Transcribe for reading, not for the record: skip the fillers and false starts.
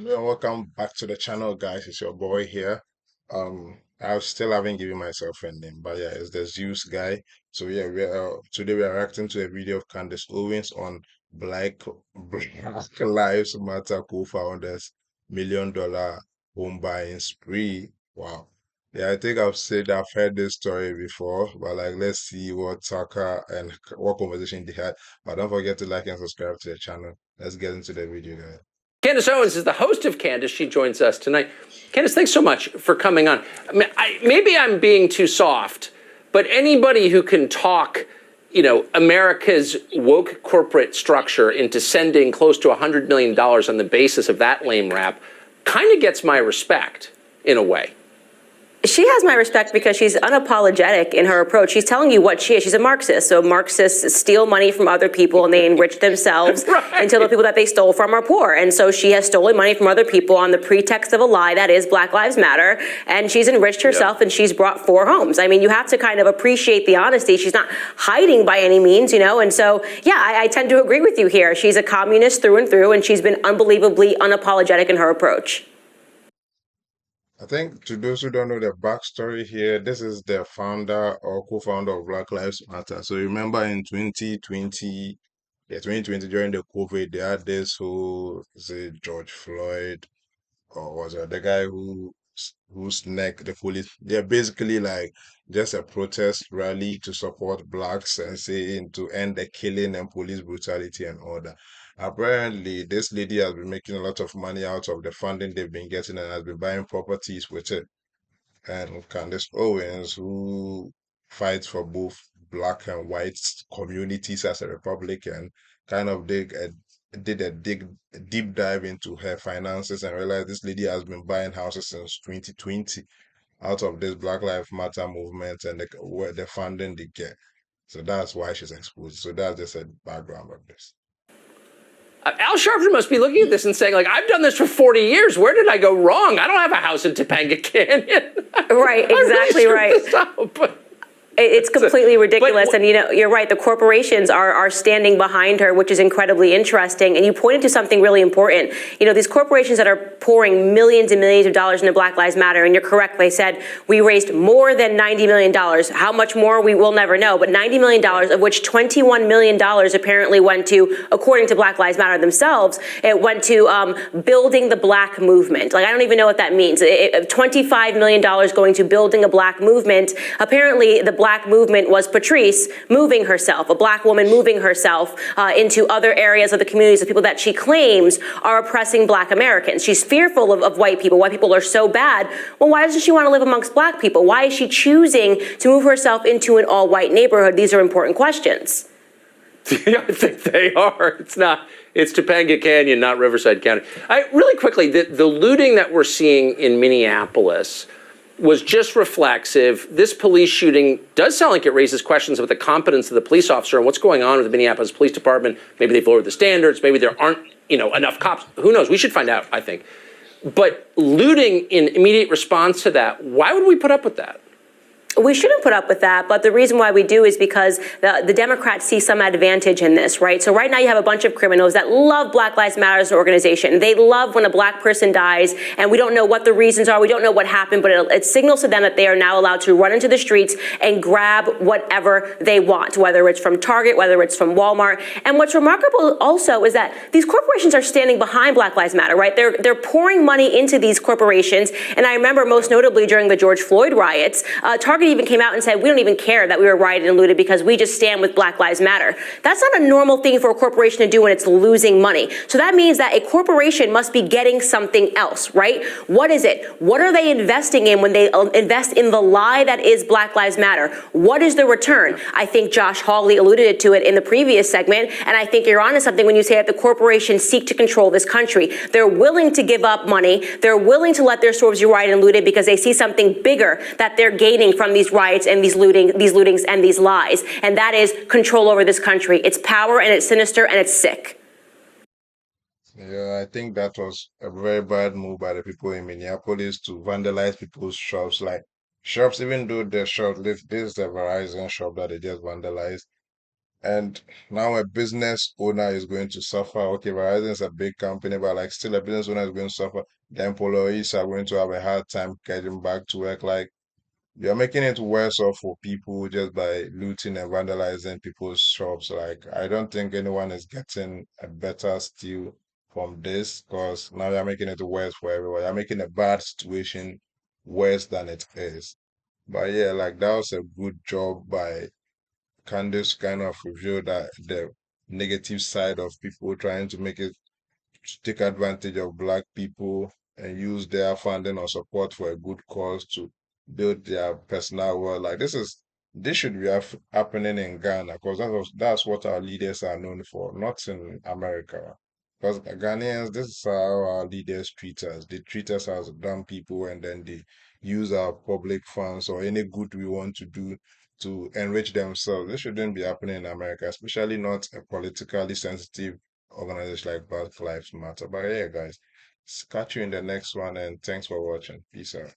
Hello and welcome back to the channel, guys. It's your boy here. I still haven't given myself a name, but yeah, it's the Zeus guy. So yeah, today we are reacting to a video of Candace Owens on Black Lives Matter co-founders $1 million home buying spree. Wow. Yeah, I think I've heard this story before, but like let's see what Tucker and what conversation they had. But don't forget to like and subscribe to the channel. Let's get into the video, guys. Candace Owens is the host of Candace. She joins us tonight. Candace, thanks so much for coming on. Maybe I'm being too soft, but anybody who can talk, America's woke corporate structure into sending close to $100 million on the basis of that lame rap kind of gets my respect in a way. She has my respect because she's unapologetic in her approach. She's telling you what she is. She's a Marxist. So Marxists steal money from other people and they enrich themselves Right. until the people that they stole from are poor. And so she has stolen money from other people on the pretext of a lie that is Black Lives Matter. And she's enriched herself and she's brought 4 homes. I mean, you have to kind of appreciate the honesty. She's not hiding by any means, And so, yeah, I tend to agree with you here. She's a communist through and through, and she's been unbelievably unapologetic in her approach. I think to those who don't know the backstory here, this is the founder or co-founder of Black Lives Matter. So remember in 2020, yeah, 2020 during the COVID, they had this whole, say, George Floyd, or was it the guy whose neck the police? They're basically like just a protest rally to support blacks and saying to end the killing and police brutality and all that. Apparently, this lady has been making a lot of money out of the funding they've been getting and has been buying properties with it. And Candace Owens, who fights for both black and white communities as a Republican, kind of did a deep dive into her finances and realized this lady has been buying houses since 2020 out of this Black Lives Matter movement and the funding they get. So that's why she's exposed. So that's just a background of this. Al Sharpton must be looking at this and saying, like, I've done this for 40 years. Where did I go wrong? I don't have a house in Topanga Canyon. Right, exactly right. It's completely ridiculous. And, you're right. The corporations are standing behind her, which is incredibly interesting. And you pointed to something really important. These corporations that are pouring millions and millions of dollars into Black Lives Matter. And you're correct. They said we raised more than $90 million. How much more, we will never know. But $90 million, of which $21 million apparently went to, according to Black Lives Matter themselves, it went to building the black movement. Like, I don't even know what that means. $25 million going to building a black movement. Apparently, the black movement was Patrice moving herself, a black woman moving herself into other areas of the communities of people that she claims are oppressing black Americans. She's fearful of white people. White people are so bad. Well, why doesn't she want to live amongst black people? Why is she choosing to move herself into an all-white neighborhood? These are important questions. I think they are. It's Topanga Canyon, not Riverside County. Really quickly, the looting that we're seeing in Minneapolis was just reflexive. This police shooting does sound like it raises questions about the competence of the police officer and what's going on with the Minneapolis Police Department. Maybe they've lowered the standards. Maybe there aren't, enough cops. Who knows? We should find out, I think. But looting in immediate response to that, why would we put up with that? We shouldn't put up with that, but the reason why we do is because the Democrats see some advantage in this, right? So right now you have a bunch of criminals that love Black Lives Matter as an organization. They love when a black person dies, and we don't know what the reasons are. We don't know what happened, but it signals to them that they are now allowed to run into the streets and grab whatever they want, whether it's from Target, whether it's from Walmart. And what's remarkable also is that these corporations are standing behind Black Lives Matter, right? They're pouring money into these corporations. And I remember most notably during the George Floyd riots, Target even came out and said, we don't even care that we were rioted and looted because we just stand with Black Lives Matter. That's not a normal thing for a corporation to do when it's losing money. So that means that a corporation must be getting something else, right? What is it? What are they investing in when they invest in the lie that is Black Lives Matter? What is the return? I think Josh Hawley alluded to it in the previous segment, and I think you're onto something when you say that the corporations seek to control this country. They're willing to give up money. They're willing to let their stores be rioted and looted because they see something bigger that they're gaining from these riots and these lootings and these lies. And that is control over this country. It's power, and it's sinister, and it's sick. Yeah, I think that was a very bad move by the people in Minneapolis to vandalize people's shops. Like shops, even though they're short-lived, this is the Verizon shop that they just vandalized. And now a business owner is going to suffer. Okay, Verizon is a big company, but like still a business owner is going to suffer. The employees are going to have a hard time getting back to work. Like you're making it worse off for people just by looting and vandalizing people's shops. Like I don't think anyone is getting a better steal from this because now you're making it worse for everyone. You're making a bad situation worse than it is. But yeah, like that was a good job by Candace kind of revealed that the negative side of people trying to make it to take advantage of black people and use their funding or support for a good cause to build their personal wealth. Like this should be happening in Ghana because that's what our leaders are known for, not in America. Because Ghanaians, this is how our leaders treat us. They treat us as dumb people and then they use our public funds or any good we want to do to enrich themselves. This shouldn't be happening in America, especially not a politically sensitive organizations like Black Lives Matter. But yeah, guys, catch you in the next one and thanks for watching. Peace out.